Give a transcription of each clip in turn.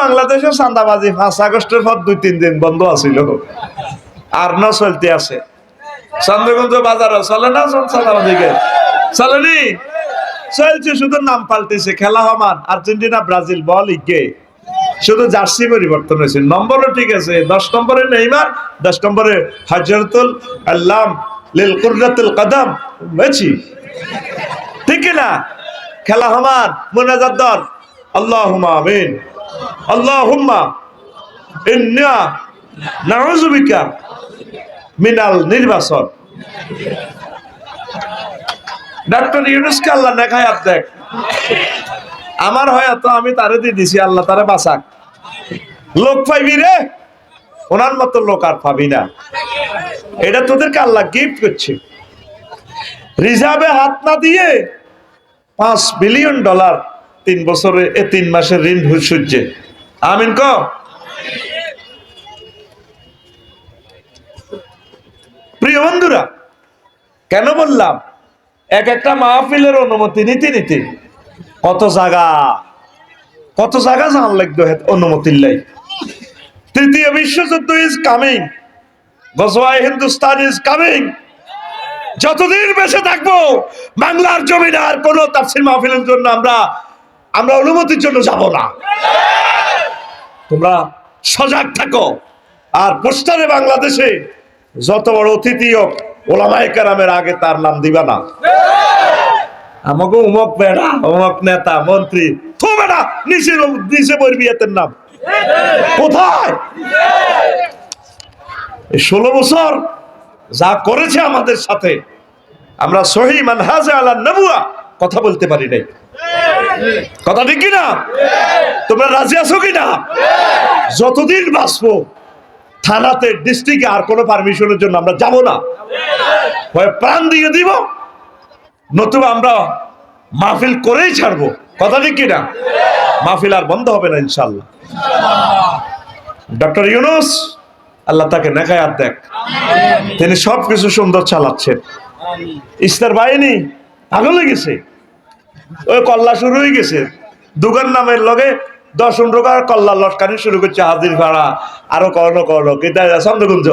বাংলাদেশের চাঁদাবাজি 5 আগস্টের পর 2-3 দিন বন্ধ আছিল, আর না চলতে আছে। চন্দ্রগঞ্জ বাজারে চলে না চাঁদাবাজিকে? চলেনি? চলছে, শুধু নাম পাল্টেছে। খেলা হমান আর্জেন্টিনা ব্রাজিল, বল ইগে, শুধু জার্সি পরিবর্তন হয়েছে। নম্বরও ঠিক আছে, 10 নম্বরে নেইমার, 10 নম্বরে হযরতুল আল্লাম লিল কুররাতুল কদম মেসি, ঠিক না? খেলা হমান মুনাজাত দর, আল্লাহুম্মা আমিন, আল্লাহুম্মা ইন্না নাউযু বিকা মিনাল নির্বাচন। ডক্টর ইউনূসকে আল্লাহ নেখায়াত দেখ, আমার হয়াত আমি তারে দিয়ে দিছি, আল্লাহ তারে বাঁচাক। লোক পাইবি রে, ওনার মতো লোক আর পাবি না। এটা তোদেরকে আল্লাহ গিফট করছে। রিজার্ভে হাত না দিয়ে $5 বিলিয়ন 3 বছরে 3 মাসের ঋণ সূর্যে। আমিন ক। প্রিয় বন্ধুরা, কেন বললাম এক একটা মাহফিলের অনুমতি নিতে নিতে কত জায়গা জান লাগতো অনুমতির লাই। তৃতীয় বিশ্বযুদ্ধ ইজ কামিং, গজওয়ায়ে হিন্দুস্তান ইজ কামিং। যতদিন বেঁচে থাকবো বাংলার জমিনে আর কোন তাফসীর মাহফিলের জন্য আমরা অনুমতির জন্য যাব না। তোমরা সজাগ থাকো। আর পোস্টারে বাংলাদেশে যত বড় অতিথি হোক, ওলামায়ে কেরামের আগে তার নাম দিবা না। আমাকে উমক বেড়া, উমক নেতা, মন্ত্রী, তো বেড়া নিচে বলবি এতের নাম কোথায়? 16 বছর যা করেছে আমাদের সাথে, আমরা সহি মানহাজে আলা নবুয়া কথা বলতে পারি নাই। কথা ঠিক কিনা? তোমরা রাজি আছো কিনা? যতদিন বাঁচবো থানাতে, ডিস্ট্রিক্টে আর কোনো পারমিশনের জন্য আমরা যাব না। হয় প্রাণ দিয়ে দিব, নতুবা আমরা মাহফিল করেই ছাড়বো। কথা ঠিক কিনা? মাহফিল আর বন্ধ হবে না ইনশাআল্লাহ। ডক্টর ইউনূস, আল্লাহ তাকে নেখায়াত দেখ, তিনি সবকিছু সুন্দর চালাচ্ছেন। ইস্তার বাহিনী পাগল হয়ে গেছে, ওই কল্লা শুরু হয়ে গেছে। দুগান নামের লগে 10-15 কল্লা লস্কানি শুরু করছে, হাজির ভাড়া আরো কর্ণ কেটা চন্দ্রগুঞ্জ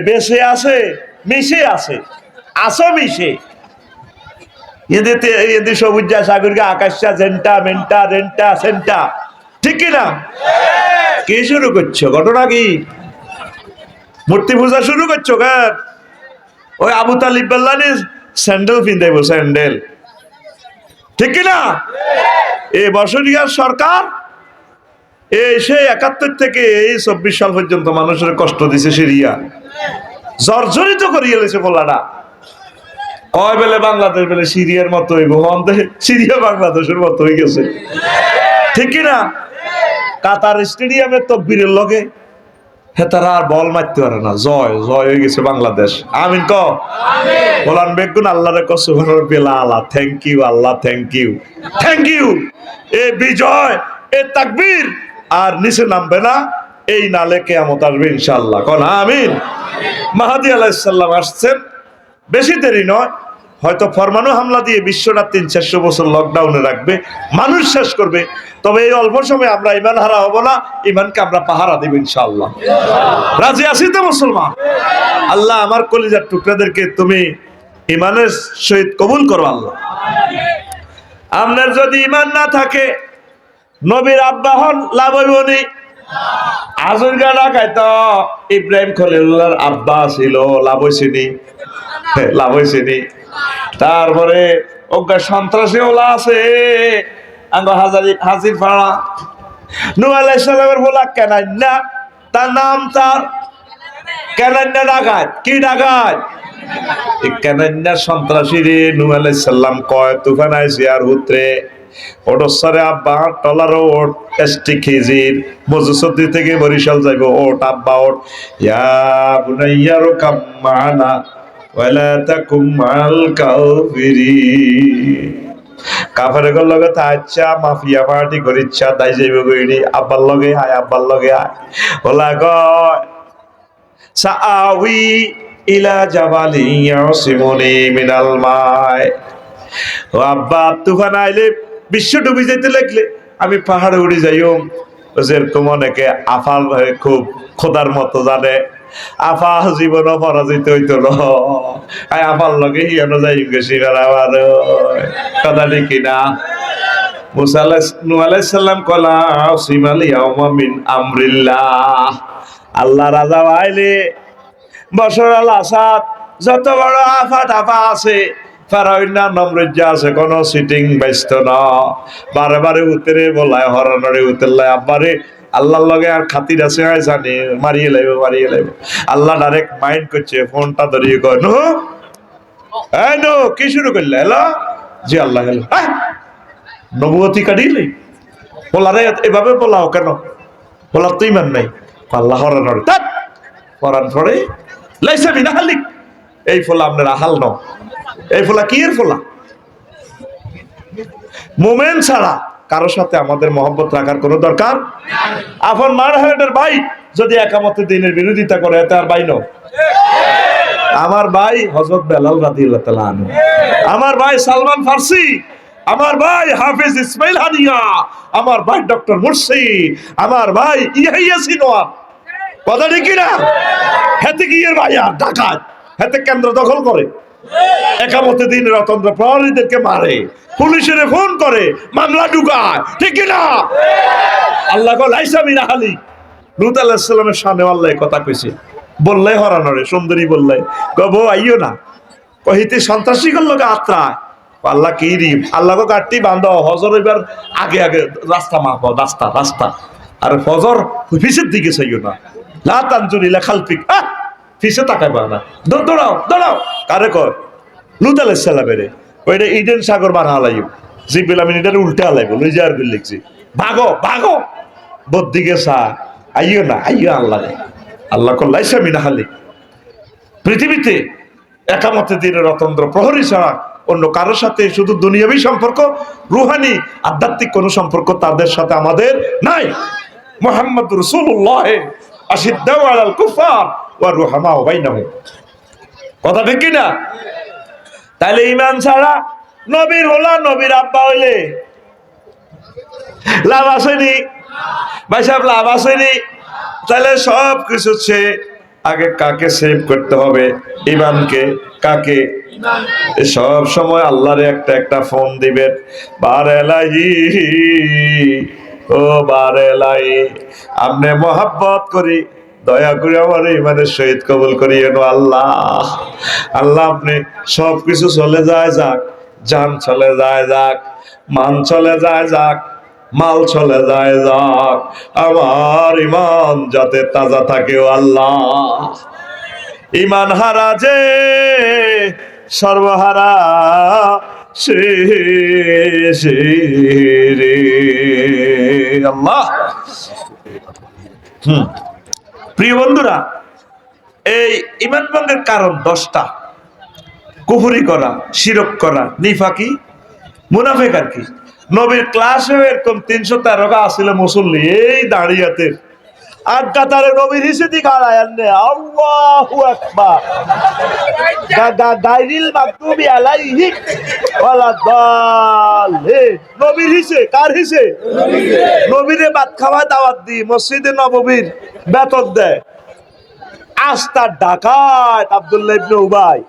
বেশে আছে, মিশে আছে, আসো মিশে এদের সবুজা সাগরকে আকাশা জেন্টা মেন্টা রেন্টা সেন্টা, ঠিক কিনা? কি শুরু করছো? ঘটনা কি? মূর্তি পূজা শুরু করছো? ওই আবু তালিব বেল্লানি স্যান্ডেল পিন্দাইব, স্যান্ডেল, ঠিক কিনা? এই বছরিয়ার সরকার সেই 71 থেকে এই 24 সাল পর্যন্ত মানুষের কষ্ট দিছে, সিরিয়া জর্জরিত করিয়ে এলেছে। বলাটা কয় বেলে বাংলাদেশ বেলে সিরিয়ার মতো হইব, সিরিয়া বাংলাদেশের মতো হয়ে গেছে, ঠিক কিনা? কাতার স্টেডিয়ামে তকবীরের লগে হেতারা আর বল মারতে পারে না, জয় হয়ে গেছে বাংলাদেশ। আমিন ক। বলান বেগুন আল্লাহরে কো সুবহানাল্লাহ, আল্লাহ থ্যাংক ইউ, আল্লাহ থ্যাংক ইউ। এই বিজয়, এই তাকবীর আর নিচে নামবে না, এই নালে কিয়ামত আসবে ইনশাআল্লাহ। কোন আমিন। মাহদী আলাইহিস সালাম আসছেন, বেশি দেরি নয়, হয়তো ফরমানু হামলা দিয়ে বিশ্বটা 300-400 বছর লকডাউনে রাখবে, মানুষ শেষ করবে। তবে এই অল্প সময় আমরা ইমান হারা হব না, ইমানকে আমরা পাহারা দেব ইনশাআল্লাহ। রাজি আছি তো মুসলমান? আল্লাহ আমার কলিজার টুকরাদেরকে তুমি ইমানের সহিত কবুল করো আল্লাহ। আপনার যদি ইমান না থাকে, নবীর আব্বা হন, লাভ হইব নি? আজর গানা খাইতো ইব্রাহিম খলিলুল্লাহর আব্বা ছিল, লাভ হইছেনি? লাভ হইছেনি? তারপরে অজ্ঞা সন্ত্রাসী ওলা আছে হাজির ফাড়া, নূহ আলাইহিস সালামের বলা কেনান্না, তার নাম তার কেনান্না ডাকাত। কি ডাকাত? কেনান্নার সন্ত্রাসী রে। নূহ আলাইহিস সালাম কয় তুফান আইছে আর হুত্রে ওটসরে আব্বা টলার ওট এসটি খিজির মজুসদ্দি থেকে বরিশাল যাইব, ওট আব্বা ওট, ইয়া বুনাইয়া রুকাম মানা ওয়ালা তাকুম মাল কাফিরিন। কাফেরের লগে আচ্ছা মাফিয়া পার্টি করিচ্ছা তাই যাইব গইনি, আব্বার লগে আয়, আব্বার লগে আয়। ওলা কয় সাআউই ইলা জাবালি ইয়াসিমুনি মিনাল মাই। ও আব্বা তুফান আইলে বিশ্ব ডুবে যেতে লাগলে আমি পাহাড়ে উড়ি যাইও, যেরকম অনেকে আফাল খুব খোদার মতো জানে, আফা জীবন পরাজিত হইতো না, আফার লগে হিয়ানো যাই গেছি আমার কথা ঠিক না। মুসা নূহ আলাইহিস সালাম কলা সিমালি ইয়াউমা মিন আমরিল্লাহ, আল্লাহ রাজা আইলে বশর আল আসাদ যত বড় আফা টাফা আছে, ফেরাউন নমরুদ আছে, কোনো সিটিং ব্যস্ত না, বারে বারে উতরে বলায় হরনরে উতরলায় আব্বারে আল্লাহর লগে আর খাতির আছে হয় জানি মারিয়ে লাইব। আল্লাহ ডাইরেক্ট মাইন্ড করছে, ফোনটা ধরিয়ে কয় নো, এই নো কি শুরু করলে? হ্যালো জি আল্লাহ, হ্যালো নবুয়তি কাটিলে বলারে এভাবে বলাও কেন? বলার তো ইমান নাই। আল্লাহ হরনরে তাত পরান পড়ে লাইসা বিনা হালিক, এই ফোলা আপনার আহাল ন, এই ফোলা কি এর ফোলা? মোমেন ছাড়া কারো সাথে আমাদের মহব্বত রাখার কোনো দরকার। আপন মার হেডের ভাই যদি একামতে দিনের বিরোধিতা করে, এতে আর ভাই ন। আমার ভাই হযরত বেলাল রাদিয়াল্লাহু তাআলা আনহু, আমার ভাই সালমান ফার্সি, আমার ভাই হাফেজ ইসমাইল হানিয়া, আমার ভাই ডক্টর মুর্শি, আমার ভাই ইয়াহিয়া সিনোয়ার, কথা ঠিক না? হেতে কি এর ভাইয়া ডাকাত, হেতে কেন্দ্র দখল করে, একামতে দিন রতন্ত্র প্রহরীদেরকে মারে, পুলিশের ফোন করে, মামলা ঢুকায়, ঠিক না? আল্লাহ কো লাইসা মিনা হালি। লূত আলাইহিস সালামের সামনে আল্লাহ কথা কইছে, বললে হরানরে সুন্দরী বললে গো আইও না, কহিতে সন্ত্রাসী করলো আত্রা। আল্লাহ কি রি, আল্লাহ কো গাড়ি বান্ধ, হজর এবার আগে আগে রাস্তা মাপো, রাস্তা আর ফজর পিছের দিকে চাইও না, লা তানজুরি লা খালফিক, পিছে তাকাইবা না, দৌড়াও। কারে কয়? লূত আলাইহিস সালামের। ওইটা ইডেন সাগর বানা হালাইব, জিব্রিল আমিন এটার উল্টা হালাইব, লই যার বিল লিখছি, ভাগো বদ্দিকে সা, আইও না, আল্লাহ কো লাইসা মিনা হালি। পৃথিবীতে একামতে দিনের রতন্ত্র প্রহরী ছাড়া অন্য কারোর সাথে শুধু দুনিয়াবী সম্পর্ক, রুহানি আধ্যাত্মিক কোন সম্পর্ক তাদের সাথে আমাদের নাই। মুহাম্মদুর রাসূলুল্লাহ আশিদ্দাউ আলাল কুফার ওয়া রুহামাউ বাইনাহুম, কথা ঠিক না? তাইলে ঈমান ছাড়া নবীর হলা, নবীর আব্বা হইলে লাভ আসেনি ভাই সাহেব, লাভ আসেনি। তাহলে সব কিছু আগে কাকে সেভ করতে হবে? ঈমানকে। কাকে? সব সময় আল্লাহরে একটা ফোন দিবেন, বারেলাহি ও বারেলাই, আপনি মহাব্বত করি, দয়া করে আমার ইমানের সহিত কবুল করিয়েন আল্লাহ। আপনি সবকিছু চলে যায় যাক, জান চলে যায় যাক, মান চলে যায় যাক, মাল চলে যায় যাক, আমার ইমান যাতে তাজা থাকে আল্লাহ। ইমান হারা যে সর্বহারা সে রে আল্লাহ। প্রিয় বন্ধুরা, এই ইমান ভঙ্গের কারণ 10টা। কুফরি করা, শিরক করা, নিফাকি, মুনাফিক। আর কি নবীর ক্লাসে এরকম 313টা আসছিল মুসল্লি, এই দাঁড়িয়াতে আর কাতারে নবীর হিসেবে খাড়ায় আনলে আল্লাহু আকবার, গায়রিল মাগদুবি আলাইহি ওয়ালা দাল্লিন। নবীর হিসে, কার হিসে? নবীরে ভাত খাওয়া দাওয়াত দি মসজিদে নববীর বেতন দেয়। আস্তা ডাকাত আব্দুল্লাহ ইবনে উবাই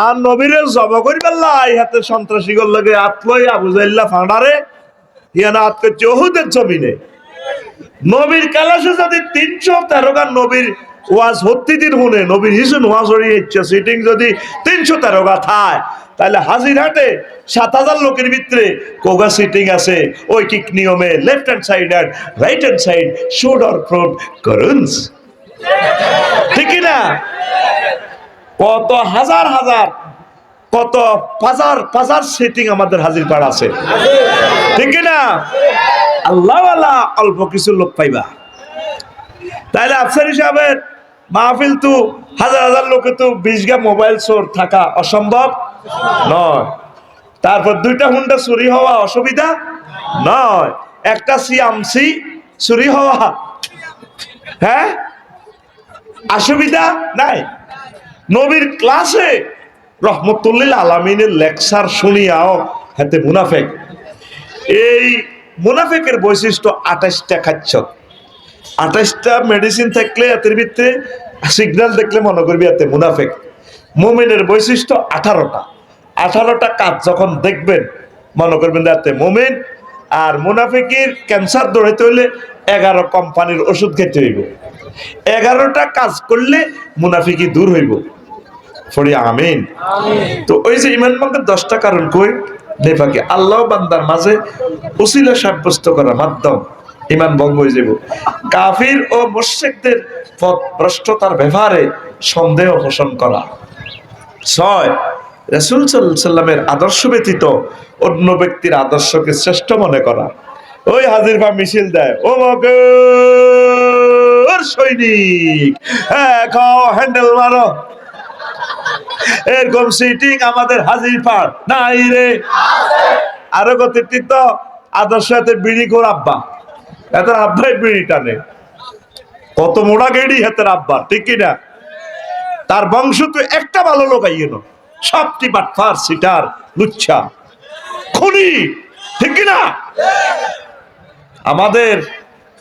আর নবীরে জবা করিবার লাই হাতে সন্ত্রাসী গল লাগে আতলই আবু জাইল্লা ফাঁড়ারে ইয়ানা আত করছে ওহুদের জমিনে। নবীর কালাসে যদি 313 নবীর ওয়াজ হত্তি দিন শুনে, নবীর হিসেন ওয়াজ হরিয়ে ইচ্ছা সিটিং যদি 313 থায়, তাহলে হাজিরহাটে 7000 লোকের ভিতরে কোগা সিটিং আছে ঐকিক নিয়মে, লেফট হ্যান্ড সাইড আর right hand side should or prove করুন, ঠিক না? কত হাজার কত পাজার সেটিং আমাদের হাজির পাড়া আছে, ঠিক না? আল্লাহ অল্প কিছু লোক পাইবা। তাইলে আফসারি সাহেবের মাহফিল তো হাজার লোকে তো 20 গা মোবাইল চোর থাকা অসম্ভব নয়। তারপর 2টা হুন্ডা চুরি হওয়া অসুবিধা নয়, একটা সিএমসি চুরি হওয়া হ্যাঁ অসুবিধা নাই। নবীর ক্লাসে রহমতুল্লিল আলামিনের লেকচার শুনিয়াও হাতে মুনাফেক এই মুনাফিকের বৈশিষ্ট্য 28টা খাচ্ছ। 28টা মেডিসিন থাকলে এতের ভিতরে সিগন্যাল দেখলে মনে করবি এতে মুনাফিক। মুমিনের বৈশিষ্ট্য 18টা। 18টা কাজ যখন দেখবেন মনে করবেন এতে মুমিন। আর মুনাফিকের ক্যান্সার দৌড়াইতে হইলে 11 কোম্পানির ওষুধ খেতে হইব। 11টা কাজ করলে মুনাফিকি দূর হইব। পড়ি আমিন। তো ওই যে ইমান ভঙ্গের 10টা কারণ কই নেফাকি আল্লাহ বান্দার মাঝে উসিলা সাব্যস্ত করার মাধ্যম ইমান ভঙ্গ হয়ে যাব। কাফির ও মুশরিকদের পথ ভ্রষ্টতার ব্যাপারে সন্দেহ পোষণ করা। 6 রাসূল সাল্লাল্লাহু আলাইহি সাল্লামের আদর্শ ব্যতীত অন্য ব্যক্তির আদর্শকে শ্রেষ্ঠ মনে করা। ওই হাজির বা মিছিল দেয় ও মগর সৈনিক, হ্যাঁ খাও হ্যান্ডেল মারো, এরকম সিটিং আমাদের হাজির পাড় নাই রে। আরো কত আদর্শ হাতে বিড়ি কর আব্বা, এত আব্বাই বিড়ি টানে, কত মোড়া গেড়ি হাতের আব্বা, ঠিক কিনা? তার বংশ তো একটা ভালো লোক আইয়েন, সবটি বাটফার সিটার লুচ্ছা খুনি, ঠিক কিনা? আমাদের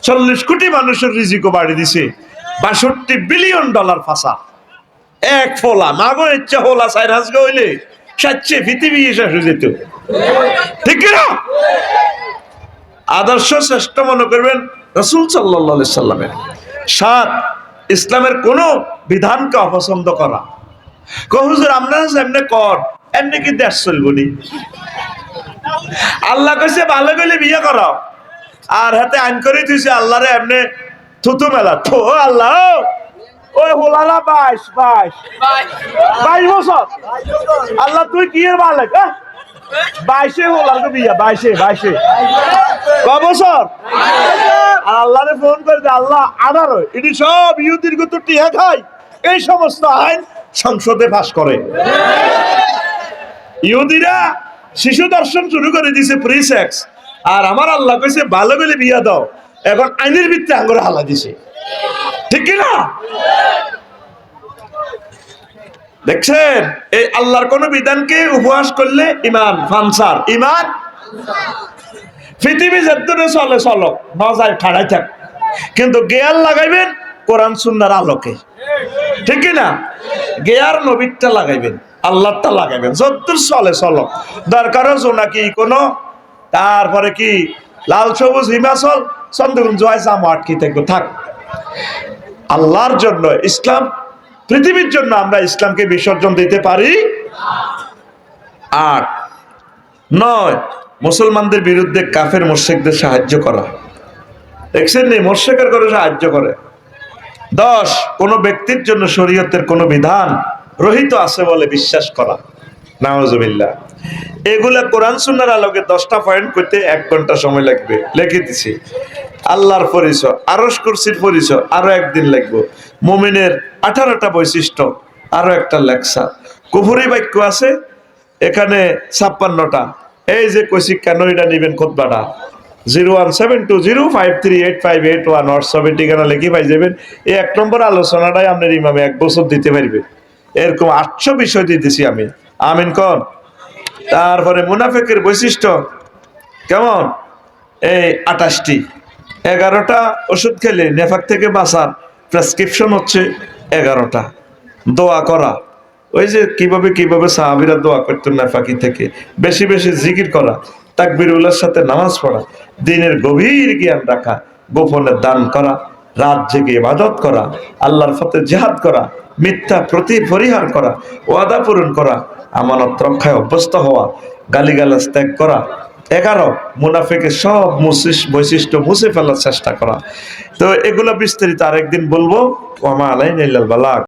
40 কোটি মানুষের রিজিকও বাড়ি দিছে, $62 বিলিয়ন ফাঁসা। এক ফোলা মাগো ইচ্ছা হোলা সাইরাজ গইলে সাচ্ছে পৃথিবী শেষ হয়ে যেত, ঠিক কিনা? আদর্শ শ্রেষ্ঠ মনে করবেন রাসূল সাল্লাল্লাহু আলাইহি সাল্লামের। 7 ইসলামের কোন বিধানকে অপছন্দ করা। হুজুর আপনারা এমনি কর, এমনি কি দেশ চলবো নি? আল্লাহ কইছে ভালো গেলে বিয়ে করাও, আর হাতে আইন করে দিয়েছে আল্লাহ রে এমনি থুতু মেলা। থো আল্লাহ ওই হোলালা 22 বছর। আল্লাহ তুই কি এর মালিক? 22 হোলার তো বিয়া, 22 ক বছর? আর আল্লাহরে ফোন করে দে আল্লাহ 18। এটি সব ইহুদির কত টিহা খায়, এই সমস্ত আইন সংসদে পাস করে। ইহুদিরা শিশু দর্শন শুরু করে দিয়েছে, প্রি সেক্স। আর আমার আল্লাহ কইছে ভালো গেলে বিয়া দাও, এখন আইনের ভিত্তিতে আঙ্গুরে হালা দিছে, ঠিক কিনা? দেখছেন এই আল্লাহর কোন বিধানকে উপহাস করলে ইমান ফানসার, ইমান পৃথিবী যেদূরে চলে চলো, নজায় ঠাড়াই থাক, কিন্তু গেয়ার লাগাইবেন কোরআন সুন্নাহর আলোকে, ঠিক কিনা? গেয়ার নবীরটা লাগাইবেন, আল্লাহরটা লাগাইবেন, যদ্দূর চলে চলো। দরকারও জোনাকি কোনো, তারপরে কি লাল সবুজ হিমাচল চন্দ্রগুঞ্জ জামা আটকে থাকবে, থাক। আল্লাহর জন্য ইসলাম, পৃথিবীর জন্য আমরা ইসলামকে বিসর্জন দিতে পারি। 8 9 মুসলমানদের বিরুদ্ধে কাফের মুশরিকদের সাহায্য করা। দেখছেন নি মুশরিকের করে সাহায্য করে। 10 কোন ব্যক্তির জন্য শরীয়তের কোন বিধান রহিত আছে বলে বিশ্বাস করা। নাউজুবিল্লাহ। এগুলা কোরআন সুন্নাহর আলোকে 10টা পয়েন্ট করতে 1 ঘন্টা সময় লাগবে, লিখে দিছি। আল্লাহর পরিচয়, আরশ কুরসির পরিচয় আরো একদিন লাগবে। মুমিনের 18টা বৈশিষ্ট্য আরো একটা লেকচার। কুফরি বাক্য আছে এখানে 56টা। এই যে কইছি কেন এটা নিবেন খুতবাটা 01720538581 হোয়াটসঅ্যাপে ঠিকানা লিখে পাই যাবেন। এই 1 নম্বর আলোচনাটাই আপনার ইমামে 1 বছর দিতে পারবে, এরকম 800 বিষয় দিতেছি আমি। আমিন কোন? তারপরে মুনাফিকের বৈশিষ্ট্য কেমন? এই 28টি। 11টা ওষুধ খেলে নেফাক থেকে বাঁচার প্রেসক্রিপশন হচ্ছে 11টা। দোয়া করা, ওই যে কিভাবে সাহাবীরা দোয়া করতেন নেফাকি থেকে। বেশি বেশি জিকির করা, তাকবীরুল্লাহর সাথে নামাজ পড়া, দিনের গভীর জ্ঞান রাখা, গোপনে দান করা, রাত জেগে ইবাদত করা, আল্লাহর পথে জিহাদ করা, মিথ্যা পরিহার করা, ওয়াদা পূরণ করা, আমানত রক্ষায় অভ্যস্ত হওয়া, গালিগালাজ ত্যাগ করা। 11 মুনাফিকের সব বৈশিষ্ট্য মুছে ফেলার চেষ্টা করা। তো এগুলো বিস্তারিত আরেকদিন বলবো। ওয়া মা আলাইনা ইল্লাল বালাগ।